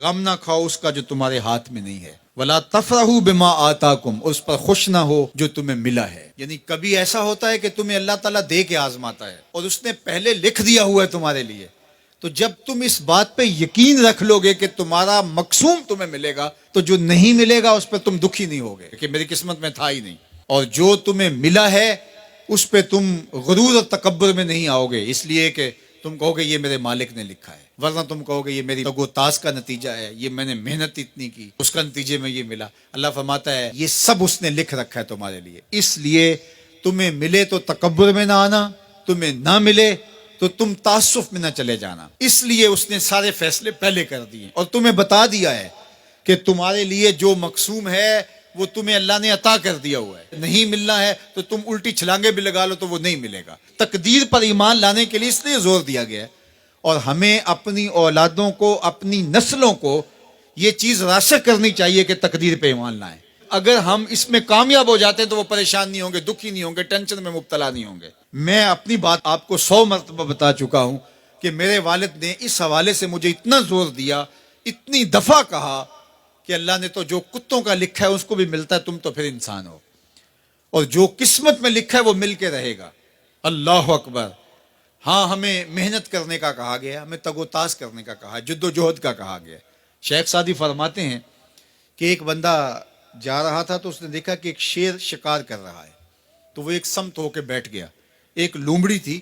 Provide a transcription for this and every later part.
غم نہ کھاؤ اس کا جو تمہارے ہاتھ میں نہیں ہے، ولا تفرحوا بما آتاکم، اس پر خوش نہ ہو جو تمہیں ملا ہے۔ یعنی کبھی ایسا ہوتا ہے کہ تمہیں اللہ تعالیٰ دے کے آزماتا ہے اور اس نے پہلے لکھ دیا ہوا ہے تمہارے لیے، تو جب تم اس بات پہ یقین رکھ لو گے کہ تمہارا مقسوم تمہیں ملے گا، تو جو نہیں ملے گا اس پہ تم دکھی نہیں ہوگے کہ میری قسمت میں تھا ہی نہیں، اور جو تمہیں ملا ہے اس پہ تم غرور اور تکبر میں نہیں آؤ گے، اس لیے کہ تم کہو گے یہ میرے مالک نے لکھا ہے، ورنہ تم کہو گے یہ میری تگ و تاز کا نتیجہ ہے، یہ میں نے محنت اتنی کی اس کا نتیجے میں یہ ملا۔ اللہ فرماتا ہے یہ سب اس نے لکھ رکھا ہے تمہارے لیے، اس لیے تمہیں ملے تو تکبر میں نہ آنا، تمہیں نہ ملے تو تم تعصف میں نہ چلے جانا، اس لیے اس نے سارے فیصلے پہلے کر دیے اور تمہیں بتا دیا ہے کہ تمہارے لیے جو مقسوم ہے وہ تمہیں اللہ نے عطا کر دیا ہوا ہے، نہیں ملنا ہے تو تم الٹی چھلانگے بھی لگا لو تو وہ نہیں ملے گا۔ تقدیر پر ایمان لانے کے لیے اس لیے زور دیا گیا ہے، اور ہمیں اپنی اولادوں کو، اپنی نسلوں کو یہ چیز راسخ کرنی چاہیے کہ تقدیر پہ ایمان لائیں۔ اگر ہم اس میں کامیاب ہو جاتے ہیں تو وہ پریشان نہیں ہوں گے، دکھی نہیں ہوں گے، ٹینشن میں مبتلا نہیں ہوں گے۔ میں اپنی بات آپ کو 100 مرتبہ بتا چکا ہوں کہ میرے والد نے اس حوالے سے مجھے اتنا زور دیا، اتنی دفعہ کہا کہ اللہ نے تو جو کتوں کا لکھا ہے اس کو بھی ملتا ہے، تم تو پھر انسان ہو، اور جو قسمت میں لکھا ہے وہ مل کے رہے گا۔ اللہ اکبر۔ ہاں، ہمیں محنت کرنے کا کہا گیا، ہمیں تگ و تاز کرنے کا کہا، جد و جہد کا کہا گیا۔ شیخ سعدی فرماتے ہیں کہ ایک بندہ جا رہا تھا تو اس نے دیکھا کہ ایک شیر شکار کر رہا ہے، تو وہ ایک سمت ہو کے بیٹھ گیا۔ ایک لومڑی تھی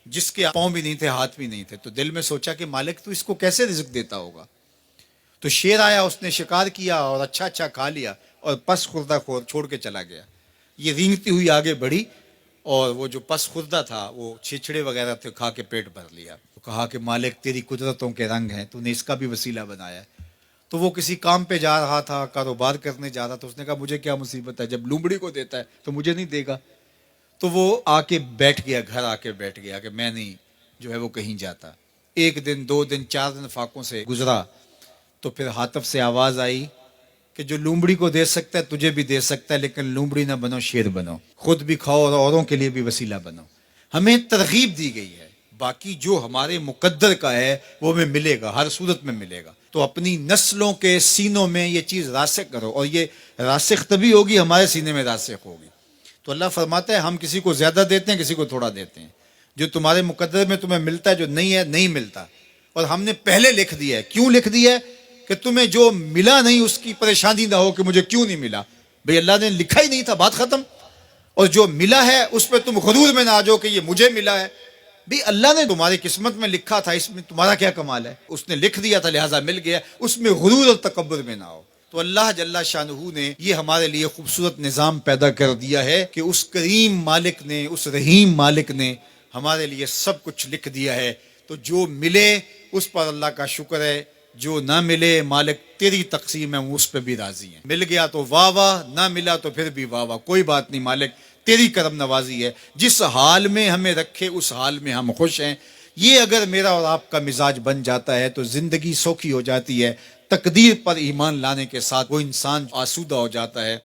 جس کے پاؤں بھی نہیں تھے، ہاتھ بھی نہیں تھے، تو دل میں سوچا کہ مالک تو اس کو کیسے رزق دیتا ہوگا۔ تو شیر آیا، اس نے شکار کیا اور اچھا اچھا کھا لیا اور پس خوردہ چھوڑ کے چلا گیا۔ یہ رینگتی ہوئی آگے بڑھی اور وہ جو پس خوردہ تھا وہ چھچڑے وغیرہ تھے، کھا کے پیٹ بھر لیا۔ کہا کہ مالک تیری قدرتوں کے رنگ ہیں، تو نے اس کا بھی وسیلہ بنایا ہے۔ تو وہ کسی کام پہ جا رہا تھا، کاروبار کرنے جا رہا تھا، اس نے کہا مجھے کیا مصیبت ہے، جب لومڑی کو دیتا ہے تو مجھے نہیں دے گا۔ تو وہ آ کے بیٹھ گیا، گھر آ کے بیٹھ گیا کہ میں نہیں جو ہے وہ کہیں جاتا۔ 1 دن 2 دن 4 دن فاقوں سے گزرا، تو پھر ہاتف سے آواز آئی کہ جو لومڑی کو دے سکتا ہے تجھے بھی دے سکتا ہے، لیکن لومڑی نہ بنو، شیر بنو، خود بھی کھاؤ اور اوروں کے لیے بھی وسیلہ بنو۔ ہمیں ترغیب دی گئی ہے، باقی جو ہمارے مقدر کا ہے وہ ہمیں ملے گا، ہر صورت میں ملے گا۔ تو اپنی نسلوں کے سینوں میں یہ چیز راسخ کرو، اور یہ راسخ تبھی ہوگی ہمارے سینے میں راسخ ہوگی۔ تو اللہ فرماتا ہے ہم کسی کو زیادہ دیتے ہیں، کسی کو تھوڑا دیتے ہیں، جو تمہارے مقدر میں تمہیں ملتا ہے، جو نہیں ہے نہیں ملتا، اور ہم نے پہلے لکھ دیا ہے۔ کیوں لکھ دیا ہے؟ کہ تمہیں جو ملا نہیں اس کی پریشانی نہ ہو کہ مجھے کیوں نہیں ملا، بھئی اللہ نے لکھا ہی نہیں تھا، بات ختم۔ اور جو ملا ہے اس پہ تم غرور میں نہ آ جاؤ کہ یہ مجھے ملا ہے، بھی اللہ نے تمہاری قسمت میں لکھا تھا، اس میں تمہارا کیا کمال ہے، اس نے لکھ دیا تھا لہٰذا مل گیا، اس میں غرور اور تکبر میں نہ آؤ۔ تو اللہ جل شانہ نے یہ ہمارے لیے خوبصورت نظام پیدا کر دیا ہے کہ اس کریم مالک نے، اس رحیم مالک نے ہمارے لیے سب کچھ لکھ دیا ہے۔ تو جو ملے اس پر اللہ کا شکر ہے، جو نہ ملے مالک تیری تقسیم ہے، اس پہ بھی راضی ہیں۔ مل گیا تو واہ واہ، نہ ملا تو پھر بھی واہ واہ، کوئی بات نہیں، مالک تیری کرم نوازی ہے، جس حال میں ہمیں رکھے اس حال میں ہم خوش ہیں۔ یہ اگر میرا اور آپ کا مزاج بن جاتا ہے تو زندگی سوکھی ہو جاتی ہے۔ تقدیر پر ایمان لانے کے ساتھ وہ انسان آسودہ ہو جاتا ہے۔